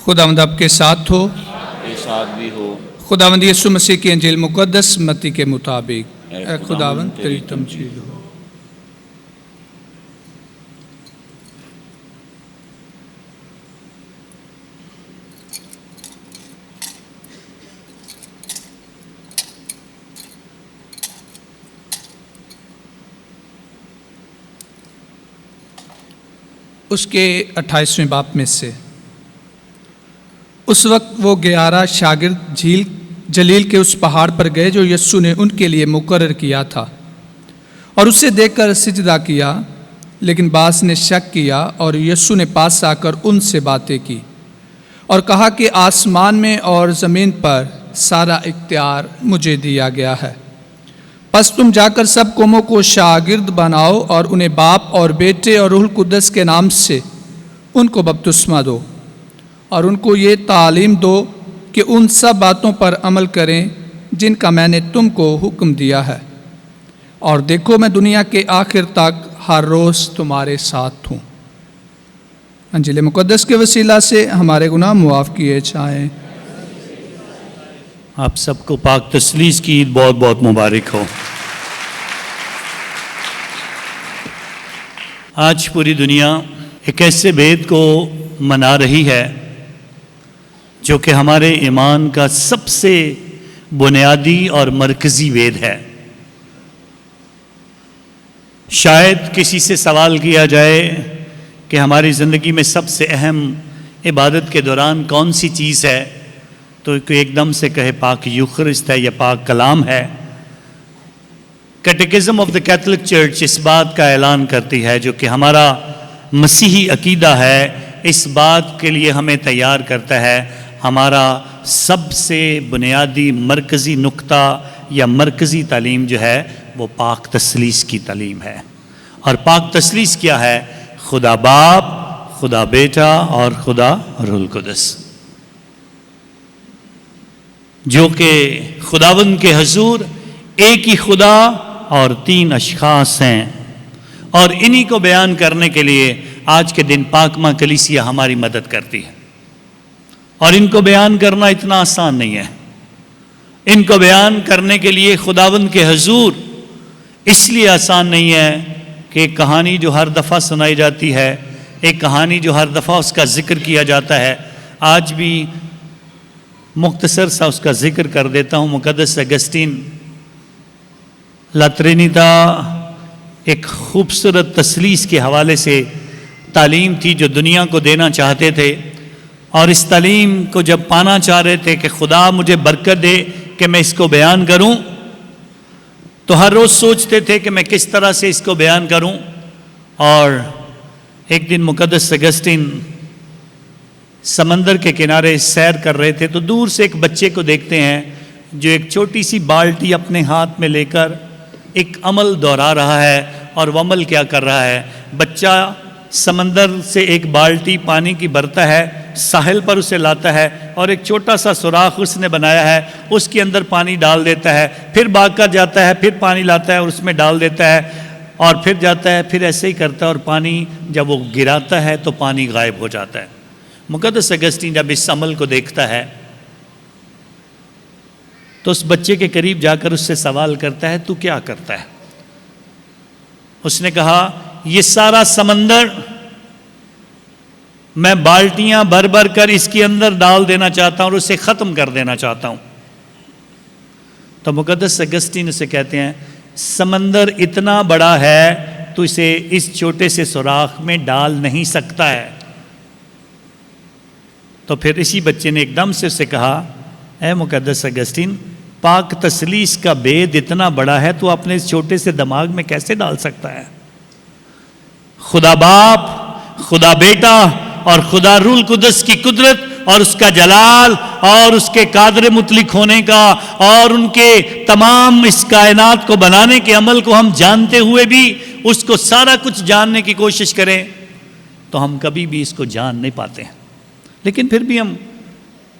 خداوند آپ کے ساتھ ہو، کے ساتھ بھی ہو۔ خداوند یسوع مسیح کی انجیل مقدس متی کے مطابق۔ اے خداوند تیری تمجید ہو۔ اس کے 28ویں باب میں سے اس وقت وہ 11 شاگرد جھیل جلیل کے اس پہاڑ پر گئے جو یسوع نے ان کے لیے مقرر کیا تھا، اور اسے دیکھ کر سجدہ کیا، لیکن بعض نے شک کیا، اور یسوع نے پاس آ کر ان سے باتیں کی اور کہا کہ آسمان میں اور زمین پر سارا اختیار مجھے دیا گیا ہے، پس تم جا کر سب قوموں کو شاگرد بناؤ اور انہیں باپ اور بیٹے اور روح القدس کے نام سے ان کو بپتسمہ دو، اور ان کو یہ تعلیم دو کہ ان سب باتوں پر عمل کریں جن کا میں نے تم کو حکم دیا ہے، اور دیکھو میں دنیا کے آخر تک ہر روز تمہارے ساتھ ہوں۔ انجیل مقدس کے وسیلہ سے ہمارے گناہ معاف کیے جائیں۔ آپ سب کو پاک تسلیس کی عید بہت بہت مبارک ہو۔ آج پوری دنیا ایک ایسے بید کو منا رہی ہے جو کہ ہمارے ایمان کا سب سے بنیادی اور مرکزی وید ہے۔ شاید کسی سے سوال کیا جائے کہ ہماری زندگی میں سب سے اہم عبادت کے دوران کون سی چیز ہے، تو کوئی ایک دم سے کہے پاک یوخرسٹ ہے یا پاک کلام ہے۔ کیٹیکزم آف دا کیتھولک چرچ اس بات کا اعلان کرتی ہے، جو کہ ہمارا مسیحی عقیدہ ہے، اس بات کے لیے ہمیں تیار کرتا ہے۔ ہمارا سب سے بنیادی مرکزی نقطہ یا مرکزی تعلیم جو ہے وہ پاک تثلیث کی تعلیم ہے۔ اور پاک تثلیث کیا ہے؟ خدا باپ، خدا بیٹا اور خدا روح القدس، جو کہ خداوند کے حضور ایک ہی خدا اور 3 اشخاص ہیں، اور انہی کو بیان کرنے کے لیے آج کے دن پاک ماں کلیسیا ہماری مدد کرتی ہے۔ اور ان کو بیان کرنا اتنا آسان نہیں ہے۔ ان کو بیان کرنے کے لیے خداوند کے حضور اس لیے آسان نہیں ہے کہ ایک کہانی جو ہر دفعہ سنائی جاتی ہے، ایک کہانی جو ہر دفعہ اس کا ذکر کیا جاتا ہے، آج بھی مختصر سا اس کا ذکر کر دیتا ہوں۔ مقدس اگسٹین لا ٹرینیتا ایک خوبصورت تثلیث کے حوالے سے تعلیم تھی جو دنیا کو دینا چاہتے تھے، اور اس تعلیم کو جب پانا چاہ رہے تھے کہ خدا مجھے برکت دے کہ میں اس کو بیان کروں، تو ہر روز سوچتے تھے کہ میں کس طرح سے اس کو بیان کروں۔ اور ایک دن مقدس اگسٹین سمندر کے کنارے سیر کر رہے تھے، تو دور سے ایک بچے کو دیکھتے ہیں جو ایک چھوٹی سی بالٹی اپنے ہاتھ میں لے کر ایک عمل دہرا رہا ہے۔ اور وہ عمل کیا کر رہا ہے؟ بچہ سمندر سے ایک بالٹی پانی کی بھرتا ہے، ساحل پر اسے لاتا ہے، اور ایک چھوٹا سا سوراخ اس نے بنایا ہے، اس کے اندر پانی ڈال دیتا ہے، پھر بھاگ کر جاتا ہے، پھر پانی لاتا ہے اور اس میں ڈال دیتا ہے، اور پھر جاتا ہے، پھر ایسے ہی کرتا ہے، اور پانی جب وہ گراتا ہے تو پانی غائب ہو جاتا ہے۔ مقدس اگسٹین جب اس عمل کو دیکھتا ہے تو اس بچے کے قریب جا کر اس سے سوال کرتا ہے، تو کیا کرتا ہے؟ اس نے کہا، یہ سارا سمندر میں بالٹیاں بھر بھر کر اس کے اندر ڈال دینا چاہتا ہوں اور اسے ختم کر دینا چاہتا ہوں۔ تو مقدس اگسٹین اسے کہتے ہیں، سمندر اتنا بڑا ہے تو اسے اس چھوٹے سے سوراخ میں ڈال نہیں سکتا ہے۔ تو پھر اسی بچے نے ایک دم سے اسے کہا، اے مقدس اگسٹین، پاک تثلیث کا بید اتنا بڑا ہے تو اپنے اس چھوٹے سے دماغ میں کیسے ڈال سکتا ہے؟ خدا باپ، خدا بیٹا اور خدا روح القدس کی قدرت اور اس کا جلال اور اس کے قادر مطلق ہونے کا اور ان کے تمام اس کائنات کو بنانے کے عمل کو ہم جانتے ہوئے بھی اس کو سارا کچھ جاننے کی کوشش کریں تو ہم کبھی بھی اس کو جان نہیں پاتے ہیں۔ لیکن پھر بھی ہم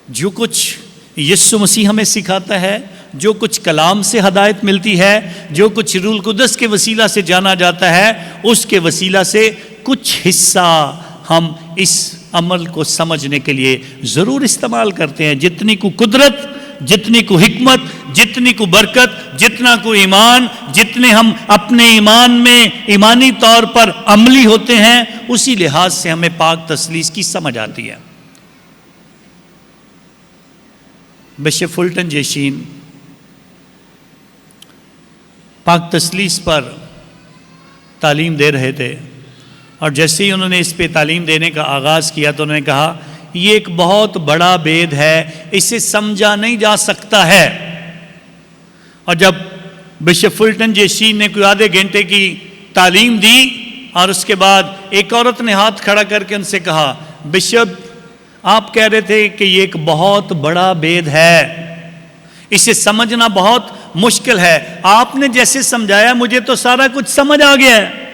جو کچھ یسوع مسیح ہمیں سکھاتا ہے، جو کچھ کلام سے ہدایت ملتی ہے، جو کچھ روح القدس کے وسیلہ سے جانا جاتا ہے، اس کے وسیلہ سے کچھ حصہ ہم اس عمل کو سمجھنے کے لیے ضرور استعمال کرتے ہیں. جتنی کو قدرت، جتنی کو حکمت، جتنی کو برکت، جتنا کو ایمان، جتنے ہم اپنے ایمان میں ایمانی طور پر عملی ہوتے ہیں، اسی لحاظ سے ہمیں پاک تثلیث کی سمجھ آتی ہے. بشپ فلٹن جیشین پاک تثلیث پر تعلیم دے رہے تھے، اور جیسے ہی انہوں نے اس پہ تعلیم دینے کا آغاز کیا تو انہوں نے کہا یہ ایک بہت بڑا بید ہے، اسے سمجھا نہیں جا سکتا ہے. اور جب بشپ فلٹن جیشین نے کوئی آدھے گھنٹے کی تعلیم دی اور اس کے بعد ایک عورت نے ہاتھ کھڑا کر کے ان سے کہا، بشپ آپ کہہ رہے تھے کہ یہ ایک بہت بڑا بید ہے، اسے سمجھنا بہت مشکل ہے، آپ نے جیسے سمجھایا مجھے تو سارا کچھ سمجھ آ گیا ہے.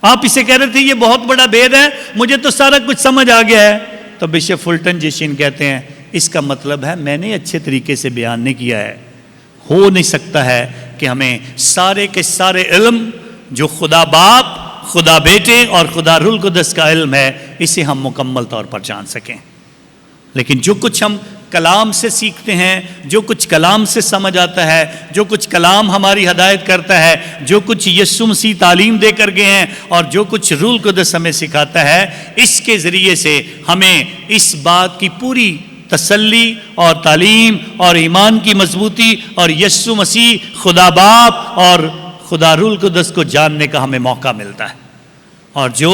آپ اسے کہہ رہے تھے یہ بہت بڑا بید ہے، مجھے تو سارا کچھ سمجھ آ گیا ہے. تو بشپ فلٹن جیشین کہتے ہیں اس کا مطلب ہے میں نے اچھے طریقے سے بیان نہیں کیا ہے. ہو نہیں سکتا ہے کہ ہمیں سارے کے سارے علم جو خدا باپ، خدا بیٹے اور خدا روح القدس کا علم ہے، اسے ہم مکمل طور پر جان سکیں. لیکن جو کچھ ہم کلام سے سیکھتے ہیں، جو کچھ کلام سے سمجھ آتا ہے، جو کچھ کلام ہماری ہدایت کرتا ہے، جو کچھ یسوع مسیح تعلیم دے کر گئے ہیں اور جو کچھ روح القدس ہمیں سکھاتا ہے، اس کے ذریعے سے ہمیں اس بات کی پوری تسلی اور تعلیم اور ایمان کی مضبوطی اور یسوع مسیح خدا باپ اور خدا روح القدس کو جاننے کا ہمیں موقع ملتا ہے. اور جو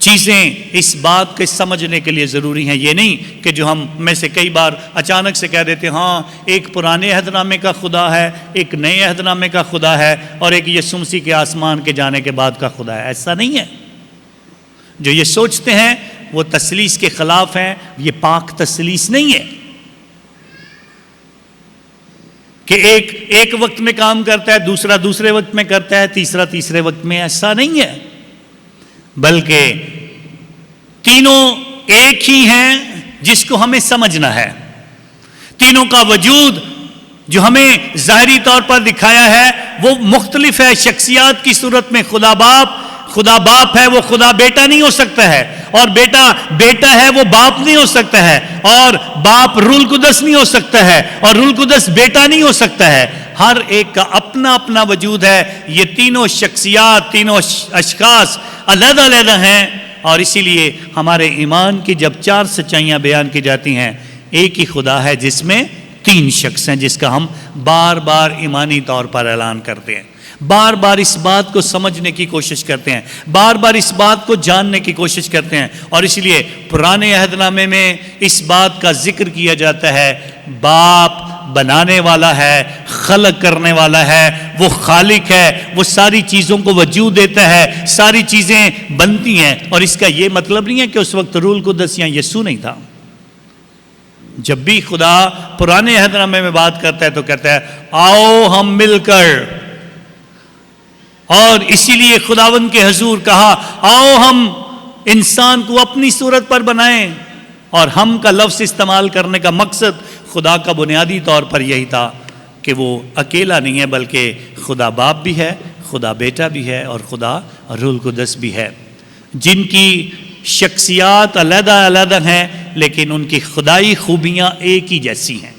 چیزیں اس بات کے سمجھنے کے لیے ضروری ہیں، یہ نہیں کہ جو ہم میں سے کئی بار اچانک سے کہہ دیتے ہیں ہاں ایک پرانے عہد نامے کا خدا ہے، ایک نئے عہد نامے کا خدا ہے، اور ایک یسوع مسیح کے آسمان کے جانے کے بعد کا خدا ہے. ایسا نہیں ہے. جو یہ سوچتے ہیں وہ تثلیث کے خلاف ہیں. یہ پاک تثلیث نہیں ہے کہ ایک وقت میں کام کرتا ہے، دوسرا دوسرے وقت میں کرتا ہے، تیسرا تیسرے وقت میں. ایسا نہیں ہے، بلکہ تینوں ایک ہی ہیں جس کو ہمیں سمجھنا ہے. تینوں کا وجود جو ہمیں ظاہری طور پر دکھایا ہے وہ مختلف ہے. شخصیات کی صورت میں خدا باپ ہے، وہ خدا بیٹا نہیں ہو سکتا ہے، اور بیٹا ہے وہ باپ نہیں ہو سکتا ہے، اور باپ روح القدس نہیں ہو سکتا ہے، اور روح القدس بیٹا نہیں ہو سکتا ہے. ہر ایک کا اپنا اپنا وجود ہے. یہ تینوں شخصیات، تینوں اشخاص علیحدہ علیحدہ ہیں، اور اسی لیے ہمارے ایمان کی جب 4 سچائیاں بیان کی جاتی ہیں، ایک ہی خدا ہے جس میں 3 شخص ہیں، جس کا ہم بار بار ایمانی طور پر اعلان کرتے ہیں، بار بار اس بات کو سمجھنے کی کوشش کرتے ہیں، بار بار اس بات کو جاننے کی کوشش کرتے ہیں. اور اس لیے پرانے عہد نامے میں اس بات کا ذکر کیا جاتا ہے باپ بنانے والا ہے، خلق کرنے والا ہے، وہ خالق ہے، وہ ساری چیزوں کو وجود دیتا ہے، ساری چیزیں بنتی ہیں. اور اس کا یہ مطلب نہیں ہے کہ اس وقت روح القدس یا یسوع نہیں تھا. جب بھی خدا پرانے عہد نامے میں بات کرتا ہے تو کہتا ہے آؤ ہم مل کر، اور اسی لیے خداوند کے حضور کہا آؤ ہم انسان کو اپنی صورت پر بنائیں. اور ہم کا لفظ استعمال کرنے کا مقصد خدا کا بنیادی طور پر یہی تھا کہ وہ اکیلا نہیں ہے، بلکہ خدا باپ بھی ہے، خدا بیٹا بھی ہے، اور خدا روح القدس بھی ہے، جن کی شخصیات علیحدہ علیحدہ ہیں لیکن ان کی خدائی خوبیاں ایک ہی جیسی ہیں.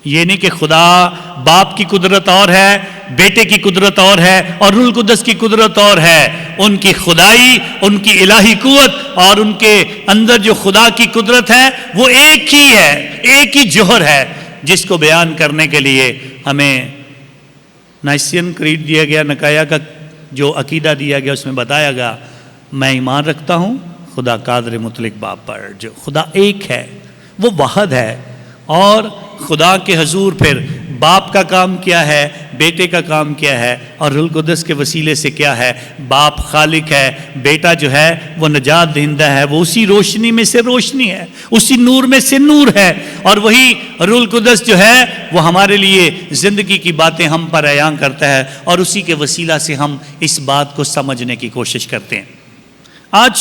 یہ نہیں کہ خدا باپ کی قدرت اور ہے، بیٹے کی قدرت اور ہے، اور روح القدس کی قدرت اور ہے. ان کی خدائی، ان کی الہی قوت اور ان کے اندر جو خدا کی قدرت ہے وہ ایک ہی ہے، ایک ہی جوہر ہے، جس کو بیان کرنے کے لیے ہمیں نائسین کریڈ دیا گیا، نکایا کا جو عقیدہ دیا گیا، اس میں بتایا گیا میں ایمان رکھتا ہوں خدا قادر مطلق باپ پر، جو خدا ایک ہے، وہ واحد ہے. اور خدا کے حضور پھر باپ کا کام کیا ہے، بیٹے کا کام کیا ہے، اور روح القدس کے وسیلے سے کیا ہے. باپ خالق ہے، بیٹا جو ہے وہ نجات دہندہ ہے، وہ اسی روشنی میں سے روشنی ہے، اسی نور میں سے نور ہے، اور وہی روح القدس جو ہے وہ ہمارے لیے زندگی کی باتیں ہم پر عیاں کرتا ہے، اور اسی کے وسیلہ سے ہم اس بات کو سمجھنے کی کوشش کرتے ہیں. آج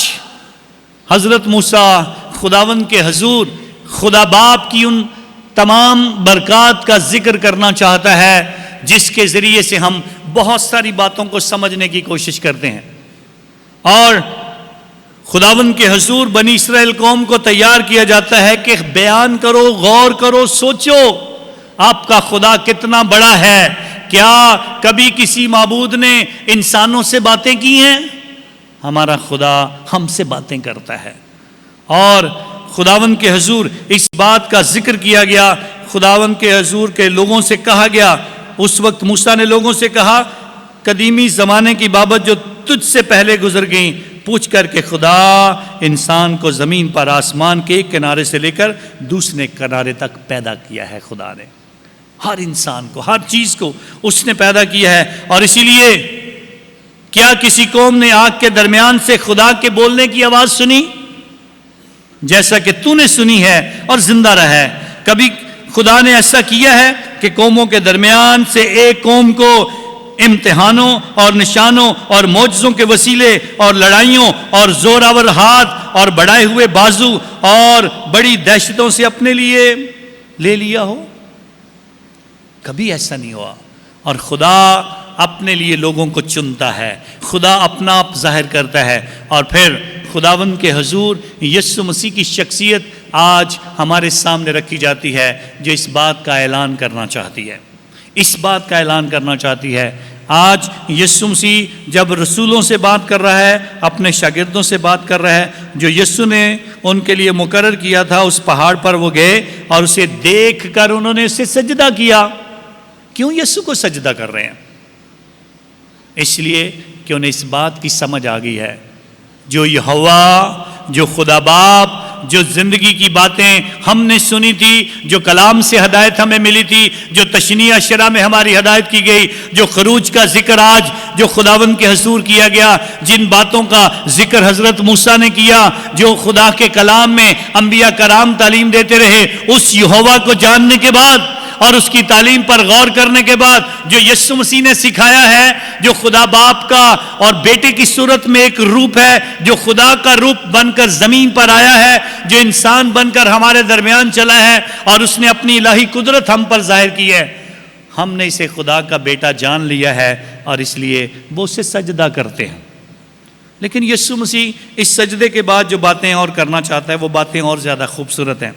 حضرت موسیٰ خداوند کے حضور خدا باپ کی ان تمام برکات کا ذکر کرنا چاہتا ہے جس کے ذریعے سے ہم بہت ساری باتوں کو سمجھنے کی کوشش کرتے ہیں. اور خداوند کے حضور بنی اسرائیل قوم کو تیار کیا جاتا ہے کہ بیان کرو، غور کرو، سوچو آپ کا خدا کتنا بڑا ہے۔ کیا کبھی کسی معبود نے انسانوں سے باتیں کی ہیں؟ ہمارا خدا ہم سے باتیں کرتا ہے۔ اور خداوند کے حضور اس بات کا ذکر کیا گیا، خداوند کے حضور کے لوگوں سے کہا گیا، اس وقت موسیٰ نے لوگوں سے کہا قدیمی زمانے کی بابت جو تجھ سے پہلے گزر گئیں پوچھ کر کے خدا انسان کو زمین پر آسمان کے ایک کنارے سے لے کر دوسرے کنارے تک پیدا کیا ہے۔ خدا نے ہر انسان کو، ہر چیز کو اس نے پیدا کیا ہے۔ اور اسی لیے کیا کسی قوم نے آگ کے درمیان سے خدا کے بولنے کی آواز سنی جیسا کہ تو نے سنی ہے اور زندہ رہا ہے؟ کبھی خدا نے ایسا کیا ہے کہ قوموں کے درمیان سے ایک قوم کو امتحانوں اور نشانوں اور معجزوں کے وسیلے اور لڑائیوں اور زوراور ہاتھ اور بڑھائے ہوئے بازو اور بڑی دہشتوں سے اپنے لیے لے لیا ہو؟ کبھی ایسا نہیں ہوا۔ اور خدا اپنے لیے لوگوں کو چنتا ہے، خدا اپنا آپ ظاہر کرتا ہے۔ اور پھر خداوند کے حضور یسوع مسیح کی شخصیت آج ہمارے سامنے رکھی جاتی ہے، جو اس بات کا اعلان کرنا چاہتی ہے، اس بات کا اعلان کرنا چاہتی ہے۔ آج یسوع مسیح جب رسولوں سے بات کر رہا ہے، اپنے شاگردوں سے بات کر رہا ہے، جو یسوع نے ان کے لیے مقرر کیا تھا، اس پہاڑ پر وہ گئے اور اسے دیکھ کر انہوں نے اسے سجدہ کیا۔ کیوں یسوع کو سجدہ کر رہے ہیں؟ اس لیے کہ انہیں اس بات کی سمجھ آ گئی ہے، جو یہوہ، جو خدا باپ، جو زندگی کی باتیں ہم نے سنی تھی، جو کلام سے ہدایت ہمیں ملی تھی، جو تشنیع اشرا میں ہماری ہدایت کی گئی، جو خروج کا ذکر آج جو خداوند کے حضور کیا گیا، جن باتوں کا ذکر حضرت موسیٰ نے کیا، جو خدا کے کلام میں انبیاء کرام تعلیم دیتے رہے، اس یہوہ کو جاننے کے بعد اور اس کی تعلیم پر غور کرنے کے بعد جو یسوع مسیح نے سکھایا ہے، جو خدا باپ کا اور بیٹے کی صورت میں ایک روپ ہے، جو خدا کا روپ بن کر زمین پر آیا ہے، جو انسان بن کر ہمارے درمیان چلا ہے اور اس نے اپنی الہی قدرت ہم پر ظاہر کی ہے، ہم نے اسے خدا کا بیٹا جان لیا ہے اور اس لیے وہ اسے سجدہ کرتے ہیں۔ لیکن یسوع مسیح اس سجدے کے بعد جو باتیں اور کرنا چاہتا ہے وہ باتیں اور زیادہ خوبصورت ہیں،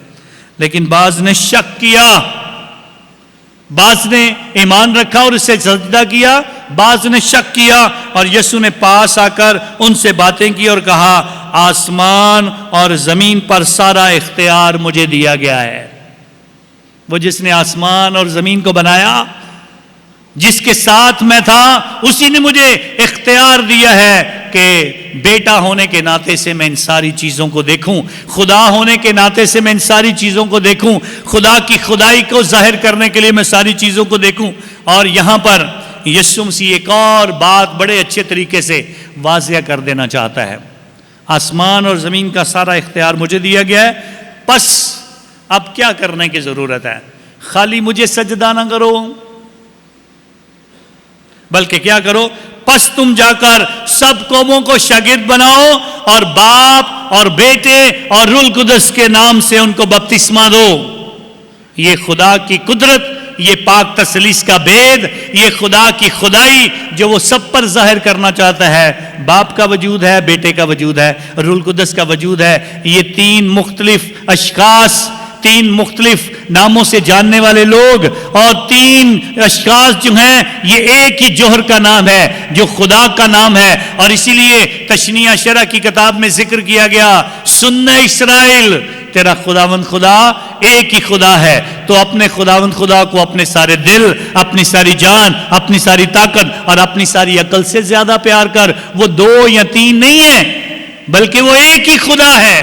لیکن بعض نے شک کیا، بعض نے ایمان رکھا اور اسے سجدہ کیا، بعض نے شک کیا، اور یسوع نے پاس آ کر ان سے باتیں کی اور کہا آسمان اور زمین پر سارا اختیار مجھے دیا گیا ہے۔ وہ جس نے آسمان اور زمین کو بنایا، جس کے ساتھ میں تھا، اسی نے مجھے اختیار دیا ہے کہ بیٹا ہونے کے ناطے سے میں ان ساری چیزوں کو دیکھوں، خدا ہونے کے ناطے سے میں ان ساری چیزوں کو دیکھوں، خدا کی خدائی کو ظاہر کرنے کے لیے میں ساری چیزوں کو دیکھوں۔ اور یہاں پر یسوع مسیح ایک اور بات بڑے اچھے طریقے سے واضح کر دینا چاہتا ہے، آسمان اور زمین کا سارا اختیار مجھے دیا گیا ہے، پس اب کیا کرنے کی ضرورت ہے؟ خالی مجھے سجدہ نہ کرو، بلکہ کیا کرو؟ پس تم جا کر سب قوموں کو شاگرد بناؤ اور باپ اور بیٹے اور روح القدس کے نام سے ان کو بپتسمہ دو۔ یہ خدا کی قدرت، یہ پاک تثلیث کا بید، یہ خدا کی خدائی جو وہ سب پر ظاہر کرنا چاہتا ہے، باپ کا وجود ہے، بیٹے کا وجود ہے، روح القدس کا وجود ہے۔ یہ تین مختلف اشخاص، تین مختلف ناموں سے جاننے والے لوگ اور تین اشخاص جو ہیں، یہ ایک ہی جوہر کا نام ہے جو خدا کا نام ہے۔ اور اسی لیے تشنیع اشرا کی کتاب میں ذکر کیا گیا، سن اسرائیل، تیرا خداوند خدا ایک ہی خدا ہے، تو اپنے خداوند خدا کو اپنے سارے دل، اپنی ساری جان، اپنی ساری طاقت اور اپنی ساری عقل سے زیادہ پیار کر۔ وہ دو یا تین نہیں ہے، بلکہ وہ ایک ہی خدا ہے،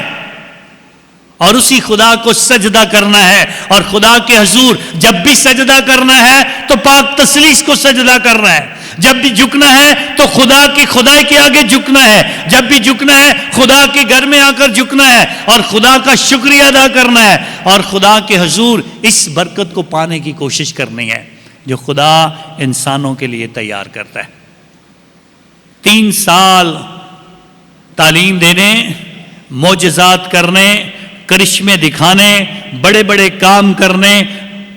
اور اسی خدا کو سجدہ کرنا ہے۔ اور خدا کے حضور جب بھی سجدہ کرنا ہے تو پاک تثلیث کو سجدہ کرنا ہے، جب بھی جھکنا ہے تو خدا کی خدائی کے آگے جھکنا ہے، جب بھی جھکنا ہے خدا کے گھر میں آ کر جھکنا ہے اور خدا کا شکریہ ادا کرنا ہے، اور خدا کے حضور اس برکت کو پانے کی کوشش کرنی ہے جو خدا انسانوں کے لیے تیار کرتا ہے۔ 3 سال تعلیم دینے، معجزات کرنے، کرشمے دکھانے، بڑے بڑے کام کرنے،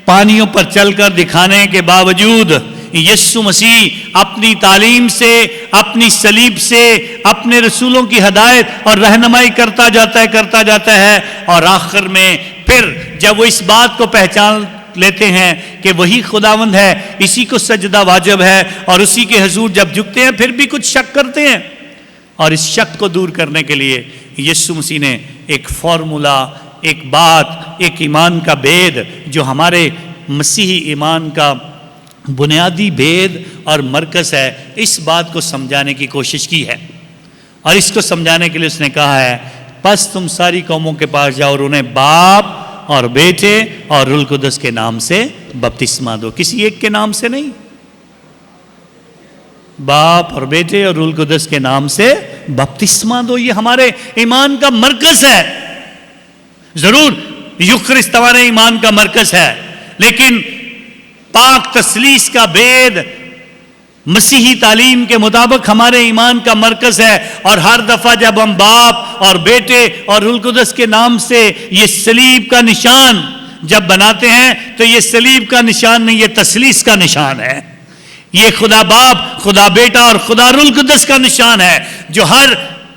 پانیوں پر چل کر دکھانے کے باوجود یسوع مسیح اپنی تعلیم سے، اپنی صلیب سے، اپنے رسولوں کی ہدایت اور رہنمائی کرتا جاتا ہے اور آخر میں پھر جب وہ اس بات کو پہچان لیتے ہیں کہ وہی خداوند ہے، اسی کو سجدہ واجب ہے اور اسی کے حضور جب جھکتے ہیں پھر بھی کچھ شک کرتے ہیں، اور اس شک کو دور کرنے کے لیے یسوع مسیح نے ایک فارمولا، ایک بات، ایک ایمان کا بید جو ہمارے مسیحی ایمان کا بنیادی بید اور مرکز ہے، اس بات کو سمجھانے کی کوشش کی ہے۔ اور اس کو سمجھانے کے لیے اس نے کہا ہے پس تم ساری قوموں کے پاس جاؤ اور انہیں باپ اور بیٹے اور روح القدس کے نام سے بپتسمہ دو۔ کسی ایک کے نام سے نہیں، باپ اور بیٹے اور روح القدس کے نام سے بپتسمہ دو۔ یہ ہمارے ایمان کا مرکز ہے۔ ضرور یوخرست ہمارے ایمان کا مرکز ہے، لیکن پاک تثلیث کا بید مسیحی تعلیم کے مطابق ہمارے ایمان کا مرکز ہے، اور ہر دفعہ جب ہم باپ اور بیٹے اور روح القدس کے نام سے یہ صلیب کا نشان جب بناتے ہیں تو یہ صلیب کا نشان نہیں، یہ تثلیث کا نشان ہے۔ یہ خدا باپ، خدا بیٹا اور خدا روح القدس کا نشان ہے جو ہر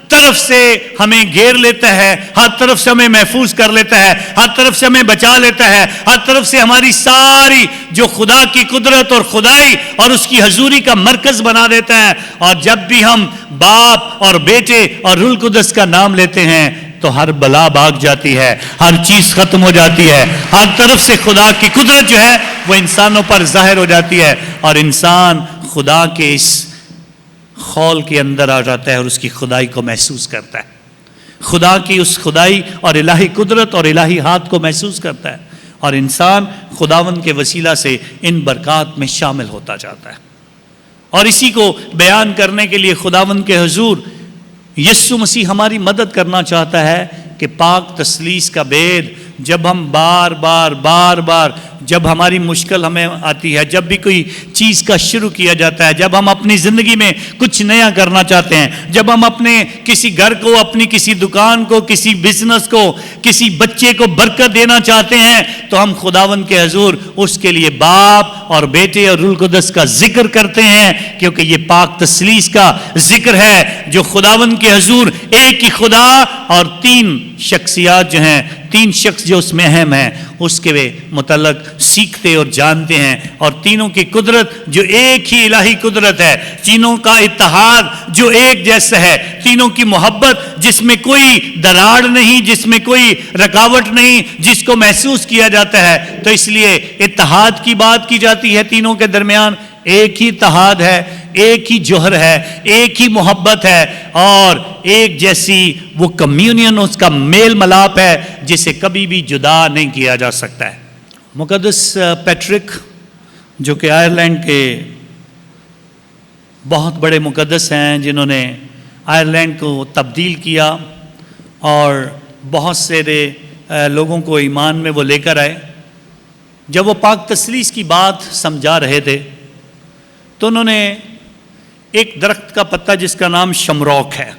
طرف سے ہمیں گھیر لیتا ہے، ہر طرف سے ہمیں محفوظ کر لیتا ہے، ہر طرف سے ہمیں بچا لیتا ہے، ہر طرف سے ہماری ساری جو خدا کی قدرت اور خدائی اور اس کی حضوری کا مرکز بنا دیتا ہے۔ اور جب بھی ہم باپ اور بیٹے اور روح القدس کا نام لیتے ہیں تو ہر بلا بھاگ جاتی ہے، ہر چیز ختم ہو جاتی ہے، ہر طرف سے خدا کی قدرت جو ہے وہ انسانوں پر ظاہر ہو جاتی ہے، اور انسان خدا کے اس خول کے اندر آ جاتا ہے اور اس کی خدائی کو محسوس کرتا ہے، خدا کی اس خدائی اور الہی قدرت اور الہی ہاتھ کو محسوس کرتا ہے، اور انسان خداوند کے وسیلہ سے ان برکات میں شامل ہوتا جاتا ہے۔ اور اسی کو بیان کرنے کے لیے خداوند کے حضور یسوع مسیح ہماری مدد کرنا چاہتا ہے کہ پاک تثلیث کا بید جب ہم بار بار جب ہماری مشکل ہمیں آتی ہے، جب بھی کوئی چیز کا شروع کیا جاتا ہے، جب ہم اپنی زندگی میں کچھ نیا کرنا چاہتے ہیں، جب ہم اپنے کسی گھر کو، اپنی کسی دکان کو، کسی بزنس کو، کسی بچے کو برکت دینا چاہتے ہیں تو ہم خداوند کے حضور اس کے لیے باپ اور بیٹے اور روح القدس کا ذکر کرتے ہیں، کیونکہ یہ پاک تثلیث کا ذکر ہے جو خداوند کے حضور ایک ہی خدا اور تین شخصیات جو ہیں، تین شخص جو اس میں اہم ہیں، اس کے متعلق سیکھتے اور جانتے ہیں، اور تینوں کی قدرت جو ایک ہی الہی قدرت ہے، تینوں کا اتحاد جو ایک جیسا ہے، تینوں کی محبت جس میں کوئی دراڑ نہیں، جس میں کوئی رکاوٹ نہیں، جس کو محسوس کیا جاتا ہے۔ تو اس لیے اتحاد کی بات کی جاتی ہے، تینوں کے درمیان ایک ہی اتحاد ہے، ایک ہی جوہر ہے، ایک ہی محبت ہے، اور ایک جیسی وہ کمیونین، اس کا میل ملاپ ہے جسے کبھی بھی جدا نہیں کیا جا سکتا ہے۔ مقدس پیٹرک جو کہ آئرلینڈ کے بہت بڑے مقدس ہیں، جنہوں نے آئرلینڈ کو تبدیل کیا اور بہت سے لوگوں کو ایمان میں وہ لے کر آئے، جب وہ پاک تثلیث کی بات سمجھا رہے تھے تو انہوں نے ایک درخت کا پتا جس کا نام شمروک ہے،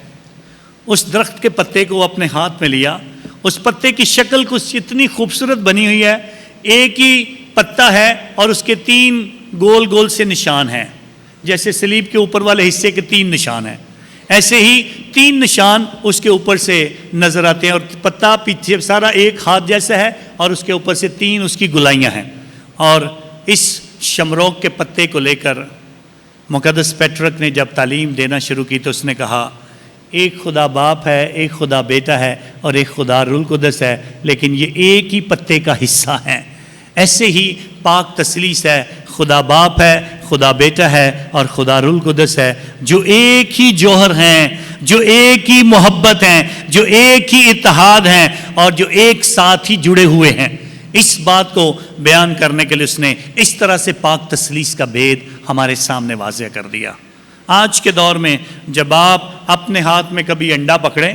اس درخت کے پتے کو اپنے ہاتھ میں لیا۔ اس پتے کی شکل کچھ اتنی خوبصورت بنی ہوئی ہے، ایک ہی پتا ہے اور اس کے تین گول گول سے نشان ہیں، جیسے صلیب کے اوپر والے حصے کے تین نشان ہیں، ایسے ہی تین نشان اس کے اوپر سے نظر آتے ہیں، اور پتا پیچھے سارا ایک ہاتھ جیسا ہے اور اس کے اوپر سے تین اس کی گلائیاں ہیں۔ اور اس شمروک کے پتے کو لے کر مقدس پیٹرک نے جب تعلیم دینا شروع کی تو اس نے کہا ایک خدا باپ ہے، ایک خدا بیٹا ہے اور ایک خدا روح القدس ہے، لیکن یہ ایک ہی پتے کا حصہ ہیں۔ ایسے ہی پاک تثلیث ہے، خدا باپ ہے، خدا بیٹا ہے اور خدا روح القدس ہے، جو ایک ہی جوہر ہیں، جو ایک ہی محبت ہیں، جو ایک ہی اتحاد ہیں اور جو ایک ساتھ ہی جڑے ہوئے ہیں۔ اس بات کو بیان کرنے کے لیے اس نے اس طرح سے پاک تثلیث کا بید ہمارے سامنے واضح کر دیا۔ آج کے دور میں جب آپ اپنے ہاتھ میں کبھی انڈا پکڑیں،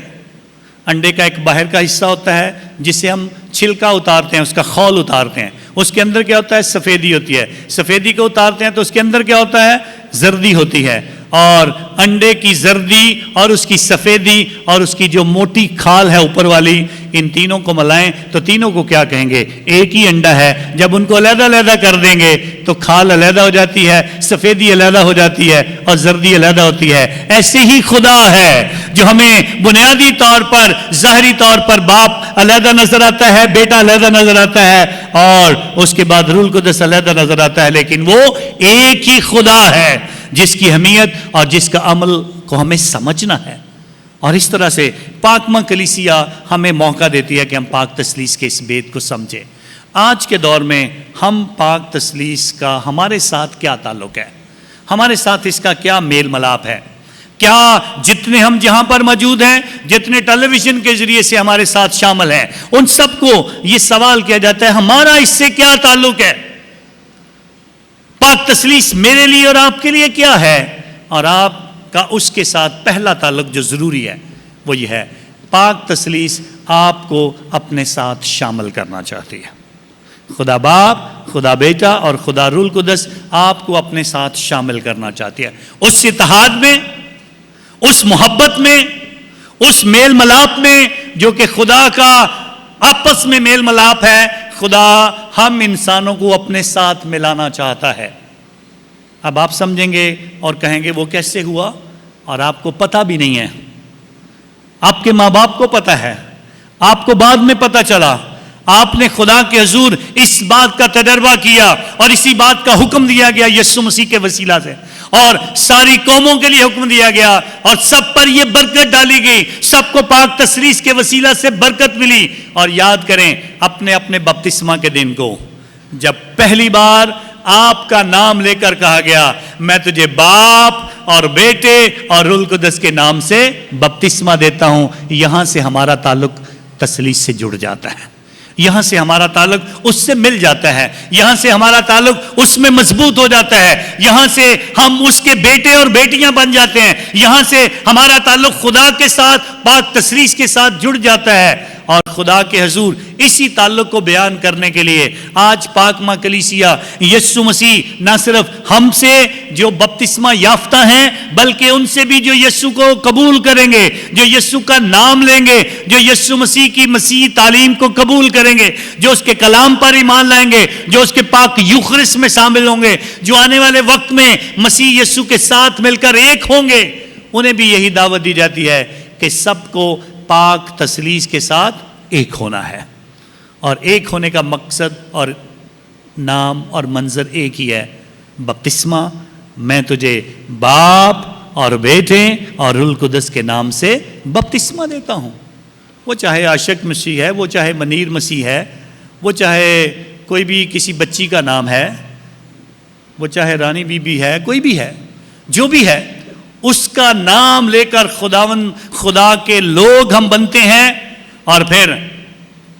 انڈے کا ایک باہر کا حصہ ہوتا ہے جسے ہم چھلکا اتارتے ہیں، اس کا خول اتارتے ہیں، اس کے اندر کیا ہوتا ہے؟ سفیدی ہوتی ہے۔ سفیدی کو اتارتے ہیں تو اس کے اندر کیا ہوتا ہے؟ زردی ہوتی ہے۔ اور انڈے کی زردی اور اس کی سفیدی اور اس کی جو موٹی کھال ہے اوپر والی، ان تینوں کو ملائیں تو تینوں کو کیا کہیں گے؟ ایک ہی انڈا ہے۔ جب ان کو علیحدہ علیحدہ کر دیں گے تو کھال علیحدہ ہو جاتی ہے، سفیدی علیحدہ ہو جاتی ہے اور زردی علیحدہ ہوتی ہے، ایسے ہی خدا ہے جو ہمیں بنیادی طور پر ظاہری طور پر باپ علیحدہ نظر آتا ہے، بیٹا علیحدہ نظر آتا ہے اور اس کے بعد روح القدس علیحدہ نظر آتا ہے، لیکن وہ ایک ہی خدا ہے جس کی اہمیت اور جس کا عمل کو ہمیں سمجھنا ہے۔ اور اس طرح سے پاکمہ کلیسیا ہمیں موقع دیتی ہے کہ ہم پاک تثلیث کے اس بیت کو سمجھیں۔ آج کے دور میں ہم پاک تثلیث کا ہمارے ساتھ کیا تعلق ہے، ہمارے ساتھ اس کا کیا میل ملاپ ہے؟ کیا جتنے ہم جہاں پر موجود ہیں، جتنے ٹیلی ویژن کے ذریعے سے ہمارے ساتھ شامل ہیں، ان سب کو یہ سوال کیا جاتا ہے ہمارا اس سے کیا تعلق ہے؟ پاک تثلیث میرے لیے اور آپ کے لیے کیا ہے؟ اور آپ کا اس کے ساتھ پہلا تعلق جو ضروری ہے وہ یہ ہے، پاک تثلیث آپ کو اپنے ساتھ شامل کرنا چاہتی ہے۔ خدا باپ، خدا بیٹا اور خدا روح القدس آپ کو اپنے ساتھ شامل کرنا چاہتی ہے، اس اتحاد میں، اس محبت میں، اس میل ملاپ میں جو کہ خدا کا آپس میں میل ملاپ ہے۔ خدا ہم انسانوں کو اپنے ساتھ ملانا چاہتا ہے۔ اب آپ سمجھیں گے اور کہیں گے وہ کیسے ہوا، اور آپ کو پتہ بھی نہیں ہے، آپ کے ماں باپ کو پتہ ہے، آپ کو بعد میں پتہ چلا، آپ نے خدا کے حضور اس بات کا تجربہ کیا اور اسی بات کا حکم دیا گیا یسوع مسیح کے وسیلہ سے، اور ساری قوموں کے لیے حکم دیا گیا اور سب پر یہ برکت ڈالی گئی، سب کو پاک تثلیث کے وسیلہ سے برکت ملی۔ اور یاد کریں اپنے اپنے بپتسمہ کے دن کو، جب پہلی بار آپ کا نام لے کر کہا گیا میں تجھے باپ اور بیٹے اور روح القدس کے نام سے بپتسمہ دیتا ہوں، یہاں سے ہمارا تعلق تثلیث سے جڑ جاتا ہے، یہاں سے ہمارا تعلق اس سے مل جاتا ہے، یہاں سے ہمارا تعلق اس میں مضبوط ہو جاتا ہے، یہاں سے ہم اس کے بیٹے اور بیٹیاں بن جاتے ہیں، یہاں سے ہمارا تعلق خدا کے ساتھ پاک تثلیث کے ساتھ جڑ جاتا ہے۔ اور خدا کے حضور اسی تعلق کو بیان کرنے کے لیے آج پاکمہ کلیسیا یسوع مسیح نہ صرف ہم سے جو بپتسمہ یافتہ ہیں بلکہ ان سے بھی جو یسوع کو قبول کریں گے، جو یسوع کا نام لیں گے، جو یسوع مسیح کی مسیحی تعلیم کو قبول کریں گے، جو اس کے کلام پر ایمان لائیں گے، جو اس کے پاک یوخرس میں شامل ہوں گے، جو آنے والے وقت میں مسیح یسوع کے ساتھ مل کر ایک ہوں گے، انہیں بھی یہی دعوت دی جاتی ہے کہ سب کو پاک تثلیث کے ساتھ ایک ہونا ہے، اور ایک ہونے کا مقصد اور نام اور منظر ایک ہی ہے، بپتسمہ، میں تجھے باپ اور بیٹے اور روح القدس کے نام سے بپتسمہ دیتا ہوں۔ وہ چاہے عاشق مسیح ہے، وہ چاہے منیر مسیح ہے، وہ چاہے کوئی بھی کسی بچی کا نام ہے، وہ چاہے رانی بی بی ہے، کوئی بھی ہے، جو بھی ہے، اس کا نام لے کر خدا کے لوگ ہم بنتے ہیں، اور پھر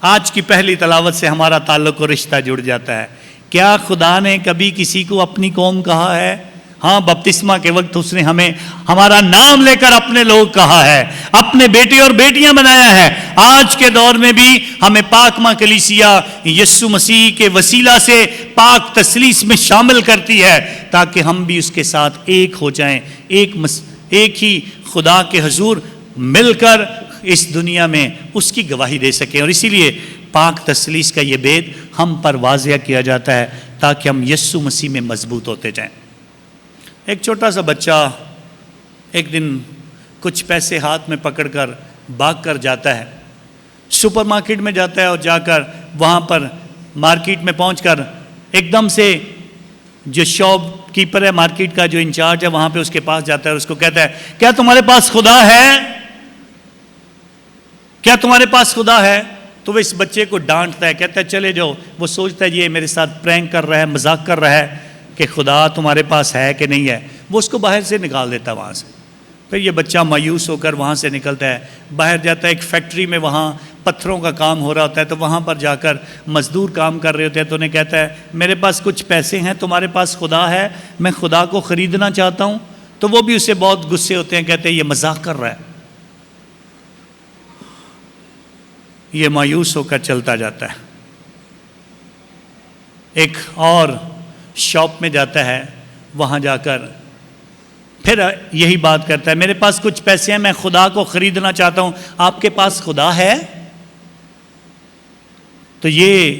آج کی پہلی تلاوت سے ہمارا تعلق و رشتہ جڑ جاتا ہے۔ کیا خدا نے کبھی کسی کو اپنی قوم کہا ہے؟ ہاں، بپتسمہ کے وقت اس نے ہمیں ہمارا نام لے کر اپنے لوگ کہا ہے، اپنے بیٹے اور بیٹیاں بنایا ہے۔ آج کے دور میں بھی ہمیں پاکمہ کلیسیا یسوع مسیح کے وسیلہ سے پاک تثلیث میں شامل کرتی ہے تاکہ ہم بھی اس کے ساتھ ایک ہو جائیں، ایک ہی خدا کے حضور مل کر اس دنیا میں اس کی گواہی دے سکیں۔ اور اسی لیے پاک تثلیث کا یہ بیت ہم پر واضح کیا جاتا ہے تاکہ ہم یسوع مسیح میں مضبوط ہوتے جائیں۔ ایک چھوٹا سا بچہ ایک دن کچھ پیسے ہاتھ میں پکڑ کر بھاگ کر جاتا ہے، سپر مارکیٹ میں جاتا ہے، اور جا کر وہاں پر مارکیٹ میں پہنچ کر ایک دم سے جو شاپ کیپر ہے مارکیٹ کا، جو انچارج ہے، وہاں پہ اس کے پاس جاتا ہے اور اس کو کہتا ہے کیا تمہارے پاس خدا ہے؟ کیا تمہارے پاس خدا ہے؟ تو وہ اس بچے کو ڈانٹتا ہے، کہتا ہے چلے جاؤ۔ وہ سوچتا ہے یہ میرے ساتھ پرینک کر رہا ہے، مذاق کر رہا ہے کہ خدا تمہارے پاس ہے کہ نہیں ہے۔ وہ اس کو باہر سے نکال دیتا ہے وہاں سے۔ پھر یہ بچہ مایوس ہو کر وہاں سے نکلتا ہے، باہر جاتا ہے ایک فیکٹری میں، وہاں پتھروں کا کام ہو رہا ہوتا ہے، تو وہاں پر جا کر مزدور کام کر رہے ہوتے ہیں، تو انہیں کہتا ہے میرے پاس کچھ پیسے ہیں، تمہارے پاس خدا ہے؟ میں خدا کو خریدنا چاہتا ہوں۔ تو وہ بھی اسے بہت غصے ہوتے ہیں، کہتے ہیں یہ مذاق کر رہا ہے۔ یہ مایوس ہو کر چلتا جاتا ہے، ایک اور شاپ میں جاتا ہے، وہاں جا کر پھر یہی بات کرتا ہے میرے پاس کچھ پیسے ہیں، میں خدا کو خریدنا چاہتا ہوں، آپ کے پاس خدا ہے؟ تو یہ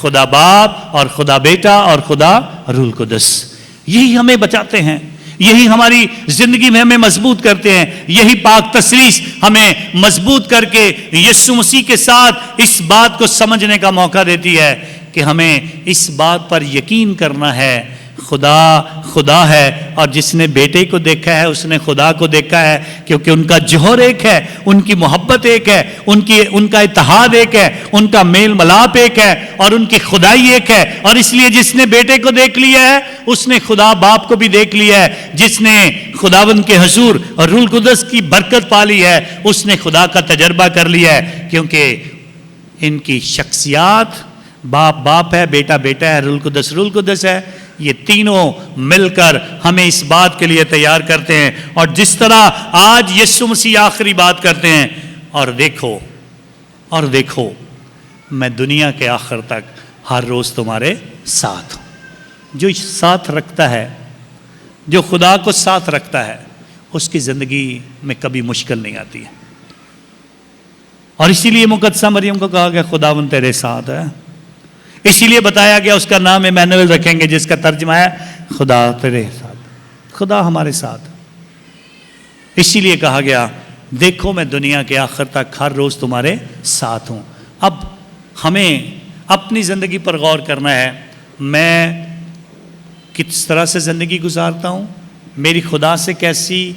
خدا باپ اور خدا بیٹا اور خدا روح القدس. یہی ہمیں بچاتے ہیں, یہی ہماری زندگی میں ہمیں مضبوط کرتے ہیں. یہی پاک تثلیث ہمیں مضبوط کر کے یسوع مسیح کے ساتھ اس بات کو سمجھنے کا موقع دیتی ہے کہ ہمیں اس بات پر یقین کرنا ہے خدا خدا ہے, اور جس نے بیٹے کو دیکھا ہے اس نے خدا کو دیکھا ہے, کیونکہ ان کا جوہر ایک ہے, ان کی محبت ایک ہے, ان کا اتحاد ایک ہے, ان کا میل ملاپ ایک ہے, اور ان کی خدائی ایک ہے. اور اس لیے جس نے بیٹے کو دیکھ لیا ہے اس نے خدا باپ کو بھی دیکھ لیا ہے. جس نے خداوند کے حضور اور روح القدس کی برکت پا لی ہے اس نے خدا کا تجربہ کر لیا ہے, کیونکہ ان کی شخصیات باپ ہے, بیٹا ہے, روح القدس ہے. یہ تینوں مل کر ہمیں اس بات کے لیے تیار کرتے ہیں. اور جس طرح آج یسوع مسیح آخری بات کرتے ہیں, اور دیکھو میں دنیا کے آخر تک ہر روز تمہارے ساتھ ہوں. جو ساتھ رکھتا ہے, جو خدا کو ساتھ رکھتا ہے, اس کی زندگی میں کبھی مشکل نہیں آتی ہے. اور اسی لیے مقدسہ مریم کو کہا گیا خداوند تیرے ساتھ ہے. اسی لیے بتایا گیا اس کا نام ایمانویل رکھیں گے, جس کا ترجمہ ہے خدا تیرے ساتھ, خدا ہمارے ساتھ. اسی لیے کہا گیا دیکھو میں دنیا کے آخر تک ہر روز تمہارے ساتھ ہوں. اب ہمیں اپنی زندگی پر غور کرنا ہے, میں کس طرح سے زندگی گزارتا ہوں, میری خدا سے کیسی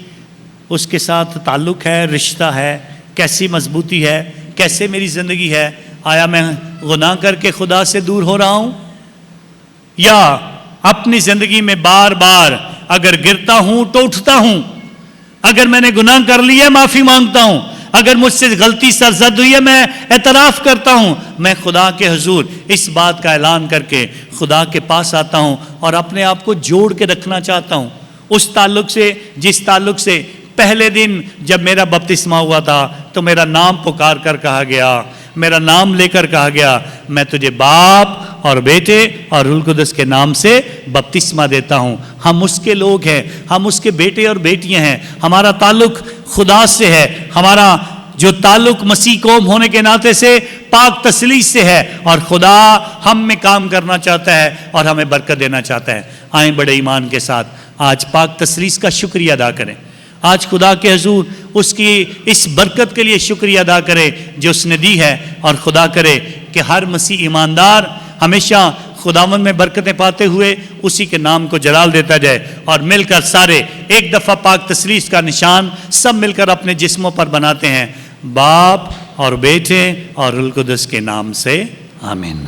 اس کے ساتھ تعلق ہے, رشتہ ہے, کیسی مضبوطی ہے, کیسے میری زندگی ہے. آیا میں گناہ کر کے خدا سے دور ہو رہا ہوں, یا اپنی زندگی میں بار بار اگر گرتا ہوں تو اٹھتا ہوں, اگر میں نے گناہ کر لیا معافی مانگتا ہوں, اگر مجھ سے غلطی سرزد ہوئی ہے میں اعتراف کرتا ہوں, میں خدا کے حضور اس بات کا اعلان کر کے خدا کے پاس آتا ہوں اور اپنے آپ کو جوڑ کے رکھنا چاہتا ہوں اس تعلق سے جس تعلق سے پہلے دن جب میرا بپتسمہ ہوا تھا تو میرا نام پکار کر کہا گیا, میرا نام لے کر کہا گیا میں تجھے باپ اور بیٹے اور روح القدس کے نام سے بپتسمہ دیتا ہوں. ہم اس کے لوگ ہیں, ہم اس کے بیٹے اور بیٹیاں ہیں. ہمارا تعلق خدا سے ہے, ہمارا جو تعلق مسیح قوم ہونے کے ناطے سے پاک تثلیث سے ہے, اور خدا ہم میں کام کرنا چاہتا ہے اور ہمیں برکت دینا چاہتا ہے. آئیں بڑے ایمان کے ساتھ آج پاک تثلیث کا شکریہ ادا کریں. آج خدا کے حضور اس کی اس برکت کے لیے شکریہ ادا کرے جو اس نے دی ہے, اور خدا کرے کہ ہر مسیح ایماندار ہمیشہ خداوند میں برکتیں پاتے ہوئے اسی کے نام کو جلال دیتا جائے. اور مل کر سارے ایک دفعہ پاک تثلیث کا نشان سب مل کر اپنے جسموں پر بناتے ہیں, باپ اور بیٹے اور روح القدس کے نام سے, آمین.